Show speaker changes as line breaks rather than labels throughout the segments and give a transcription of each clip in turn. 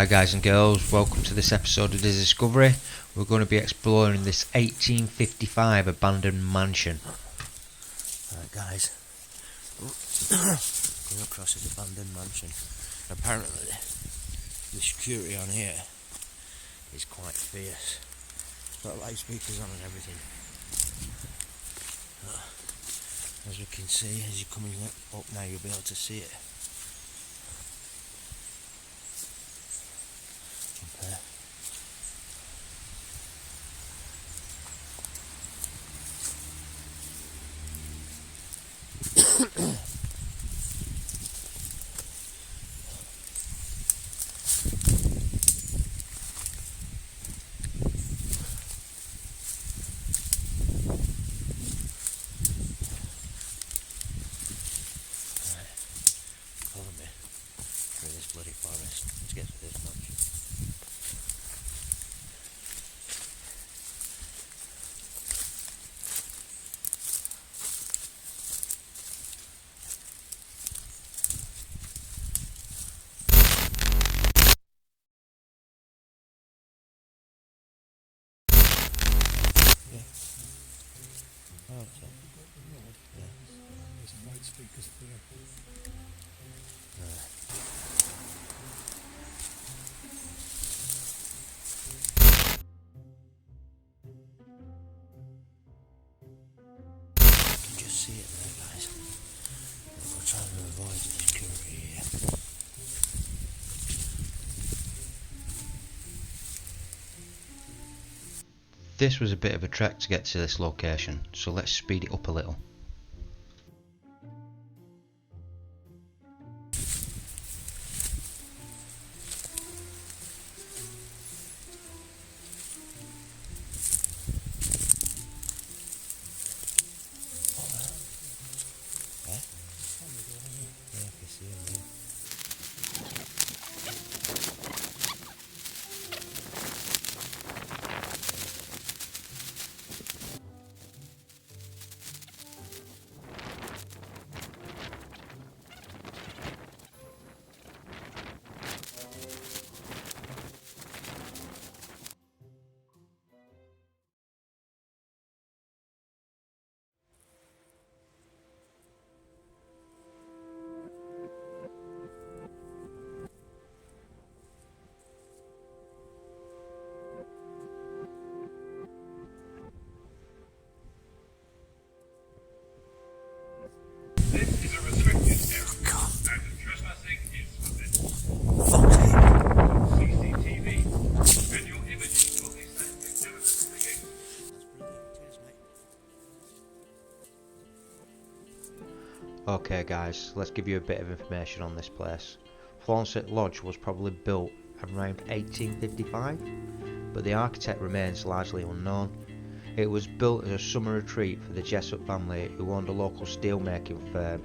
Hi guys and girls, welcome to this episode of The Discovery. We're going to be exploring this 1855 abandoned mansion.
Right guys, going across this abandoned mansion. Apparently the security on here is quite fierce. Got loudspeakers on and everything. As we can see, as you're coming up now, you'll be able to see it. Up there. Follow me through this bloody forest. Let's get to this mansion. Yeah. Oh, that's it. Yeah.
There's loudspeakers there.
You can just see it there, guys. We're trying to avoid the security here.
This was a bit of a trek to get to this location, so let's speed it up a little.
Yeah, I can see him there.
This is a restricted area, and trespassing is forbidden.
Fuck's sake.
CCTV, and your images will be sent to evidence against you.
That's brilliant. Cheers, mate.
Okay guys, let's give you a bit of information on this place. Thornsett Lodge was probably built around 1855, but the architect remains largely unknown. It was built as a summer retreat for the Jessop family, who owned a local steelmaking firm,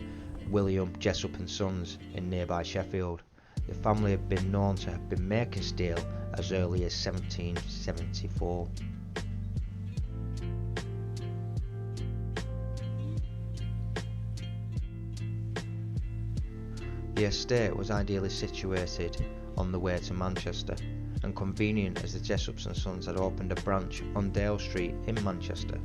William Jessop and Sons, in nearby Sheffield. The family had been known to have been making steel as early as 1774. The estate was ideally situated on the way to Manchester, and convenient as the Jessops and Sons had opened a branch on Dale Street in Manchester.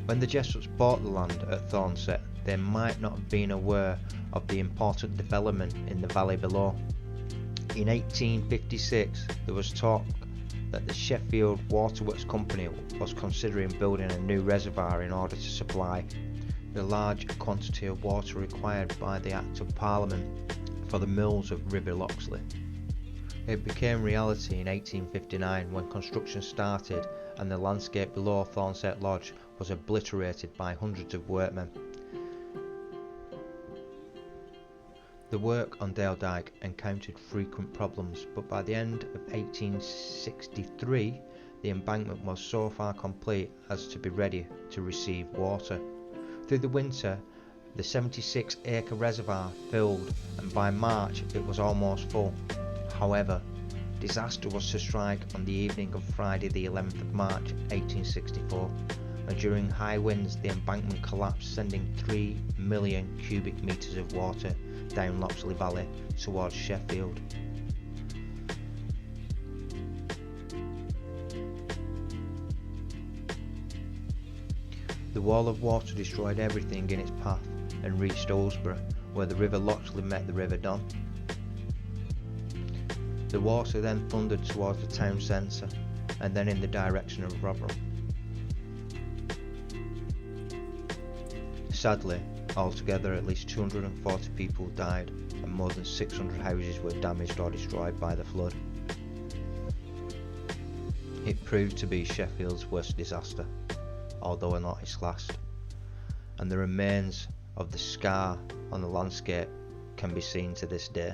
When the Jessops bought the land at Thornsett, they might not have been aware of the important development in the valley below. In 1856, there was talk that the Sheffield Waterworks Company was considering building a new reservoir in order to supply the large quantity of water required by the Act of Parliament for the mills of River Loxley. It became reality in 1859 when construction started and the landscape below Thornsett Lodge was obliterated by hundreds of workmen. The work on Dale Dyke encountered frequent problems, but by the end of 1863 the embankment was so far complete as to be ready to receive water. Through the winter, the 76-acre reservoir filled, and by March it was almost full. However, disaster was to strike on the evening of Friday the 11th of March 1864, and during high winds the embankment collapsed, sending 3 million cubic metres of water down Loxley Valley towards Sheffield. The wall of water destroyed everything in its path and reached Hillsborough, where the River Loxley met the River Don. The water then thundered towards the town centre and then in the direction of Rotherham. Sadly, altogether at least 240 people died and more than 600 houses were damaged or destroyed by the flood. It proved to be Sheffield's worst disaster, although not its last, and the remains of the scar on the landscape can be seen to this day.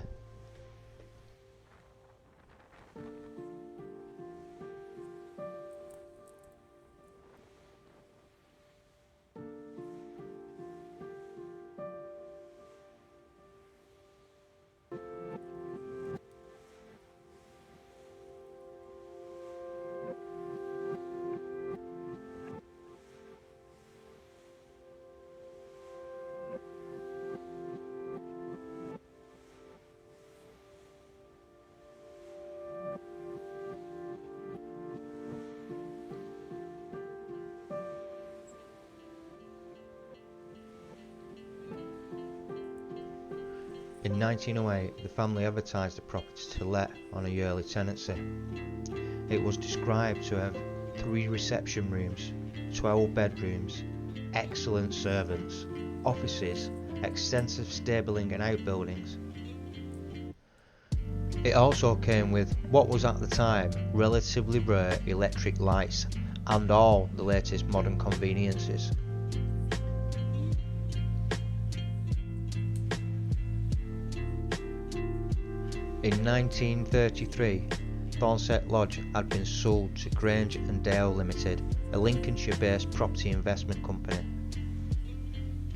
In 1908, the family advertised the property to let on a yearly tenancy. It was described to have 3 reception rooms, 12 bedrooms, excellent servants, offices, extensive stabling and outbuildings. It also came with what was at the time relatively rare electric lights and all the latest modern conveniences. In 1933, Thornsett Lodge had been sold to Grange and Dale Limited, a Lincolnshire-based property investment company.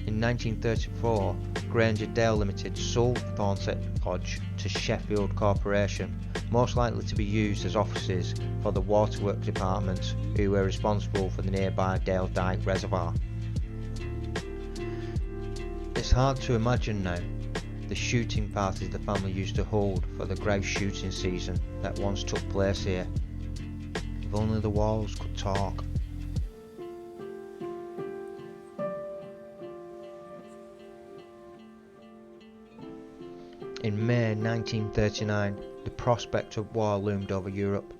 In 1934, Grange and Dale Limited sold Thornsett Lodge to Sheffield Corporation, most likely to be used as offices for the Waterworks Department, who were responsible for the nearby Dale Dyke Reservoir. It's hard to imagine now the shooting parties the family used to hold for the grouse shooting season that once took place here. If only the walls could talk. In May 1939, the prospect of war loomed over Europe,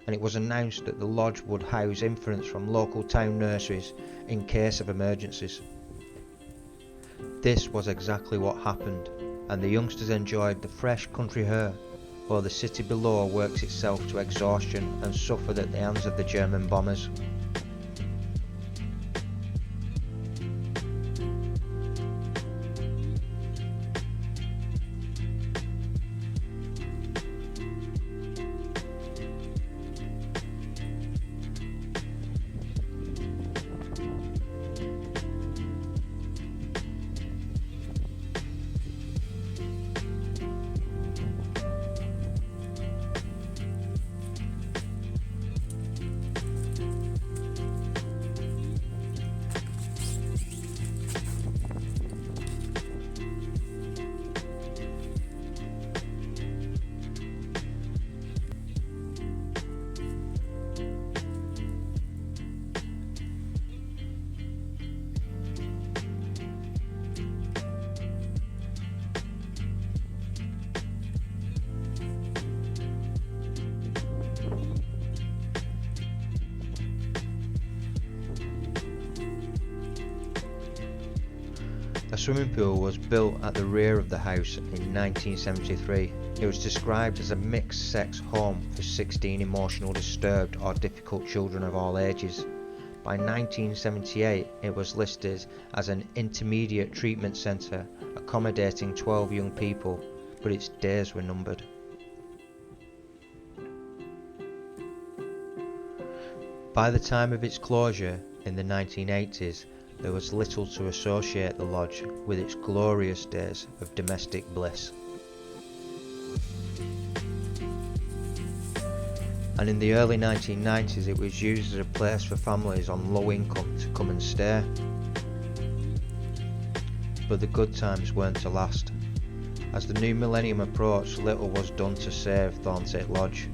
and it was announced that the lodge would house infants from local town nurseries in case of emergencies. This was exactly what happened, and the youngsters enjoyed the fresh country air, while the city below worked itself to exhaustion and suffered at the hands of the German bombers. A swimming pool was built at the rear of the house in 1973. It was described as a mixed-sex home for 16 emotional disturbed or difficult children of all ages. By 1978, it was listed as an intermediate treatment centre accommodating 12 young people, but its days were numbered. By the time of its closure in the 1980s, there was little to associate the lodge with its glorious days of domestic bliss. And in the early 1990s it was used as a place for families on low income to come and stay. But the good times weren't to last, As the new millennium approached, little was done to save Thornsett Lodge.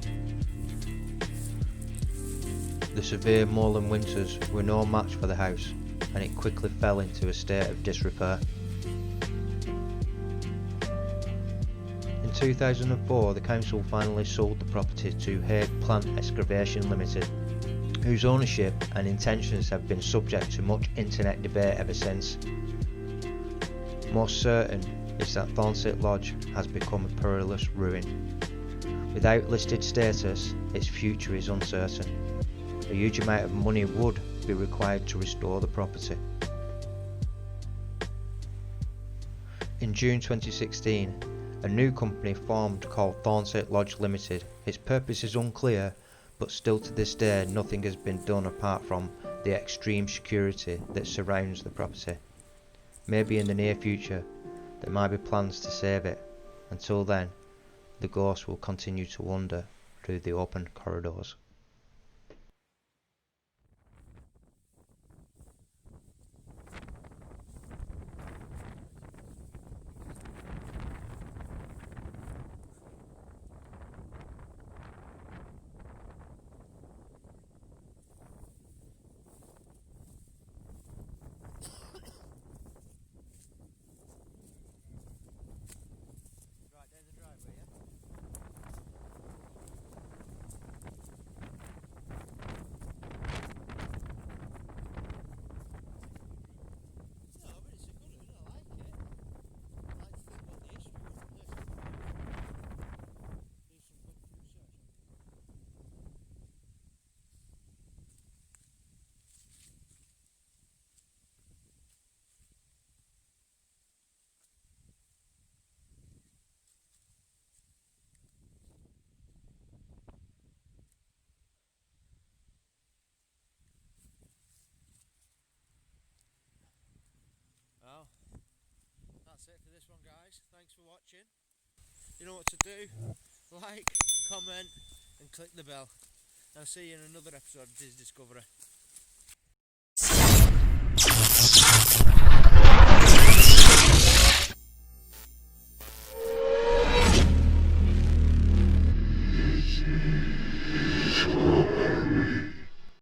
The severe moorland winters were no match for the house, and it quickly fell into a state of disrepair. In 2004, the council finally sold the property to Hague Plant Excavation Limited, whose ownership and intentions have been subject to much internet debate ever since. Most certain is that Thornsett Lodge has become a perilous ruin. Without listed status, its future is uncertain. A huge amount of money would be required to restore the property. In June 2016, a new company formed called Thornsett Lodge Limited. Its purpose is unclear, but still to this day nothing has been done apart from the extreme security that surrounds the property. Maybe in the near future there might be plans to save it. Until then, the ghost will continue to wander through the open corridors.
Right down the driveway, yeah? No, but it's a good one, I like it. I like to think what the history was on this. Do some good research on it. Well, that's it for this one, guys. Thanks for watching. You know what to do. Like, comment and click the bell. I'll see you in another episode of Diz Discovery.